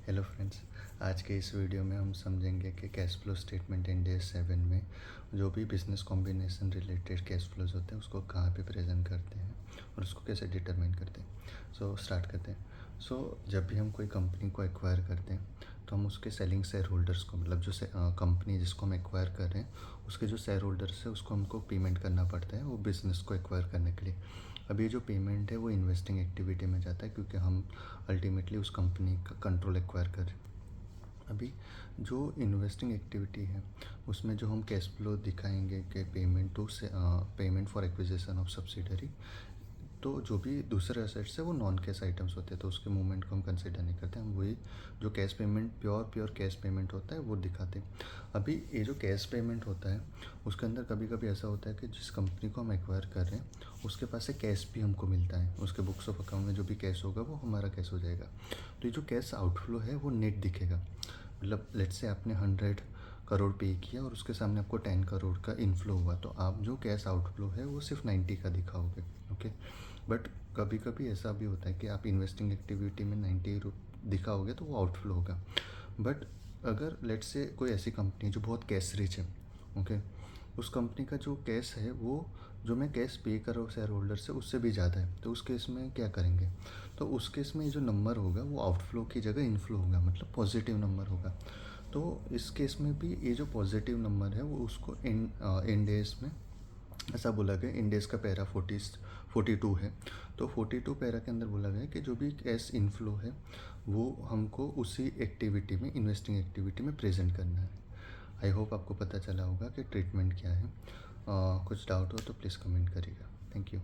Hello friends, आज के इस वीडियो में हम समझेंगे कि cash flow statement in day 7 में जो भी business combination related cash flows होते हैं उसको कहाँ पे प्रेजेंट करते हैं और उसको कैसे डिटरमाइन करते हैं। स्टार्ट करते हैं। जब भी हम कोई कंपनी को एक्वायर करते हैं तो हम उसके सेलिंग शेयर होल्डर्स को, मतलब जो कंपनी जिसको हम एक्वायर कर रहे हैं उसके जो शेयर होल्डर्स है उसको हमको पेमेंट करना पड़ता है वो बिज़नेस को एक्वायर करने के लिए। अब ये जो पेमेंट है वो इन्वेस्टिंग एक्टिविटी में जाता है क्योंकि हम अल्टीमेटली उस कंपनी का कंट्रोल एक्वायर कर रहे हैं। अभी जो इन्वेस्टिंग एक्टिविटी है उसमें जो हम कैश फ्लो दिखाएंगे कि payment for acquisition of subsidiary, तो जो भी दूसरे असेट्स है वो नॉन कैश आइटम्स होते हैं तो उसके मूवमेंट को हम कंसिडर नहीं करते। हम वही जो cash payment pure cash payment होता है वो दिखाते हैं। अभी ये जो कैश पेमेंट होता है उसके अंदर कभी कभी ऐसा होता है कि जिस कंपनी को हम एक्वायर कर रहे हैं उसके पास से कैश भी हमको मिलता है, उसके बुक्स ऑफ अकाउंट में जो भी कैश होगा वो हमारा कैश हो जाएगा। तो ये जो कैश आउटफ्लो है वो नेट दिखेगा। मतलब लेट्स से आपने 100 करोड़ पे किया और उसके सामने आपको 10 करोड़ का इनफ्लो हुआ, तो आप जो कैश आउटफ्लो है वो सिर्फ 90 का दिखाओगे। ओके, बट कभी कभी ऐसा भी होता है कि आप इन्वेस्टिंग एक्टिविटी में 90 दिखाओगे तो वो आउटफ्लो होगा। बट अगर लेट्स से कोई ऐसी कंपनी जो बहुत कैश रिच है, ओके, उस कंपनी का जो कैश है वो जो मैं कैश पे कर रहा हूँ शेयर होल्डर से उससे भी ज़्यादा है, तो उस केस में क्या करेंगे? तो उस केस में जो नंबर होगा वो आउटफ्लो की जगह इनफ्लो होगा, मतलब पॉजिटिव नंबर होगा। तो इस केस में भी ये जो पॉजिटिव नंबर है वो उसको इन डेज में ऐसा बोला गया, इंडेक्स का पैरा 42 है। तो 42 पैरा के अंदर बोला गया है कि जो भी कैश इनफ्लो है वो हमको उसी एक्टिविटी में, इन्वेस्टिंग एक्टिविटी में प्रेजेंट करना है। आई होप आपको पता चला होगा कि ट्रीटमेंट क्या है। कुछ डाउट हो तो प्लीज़ कमेंट करिएगा। Thank you.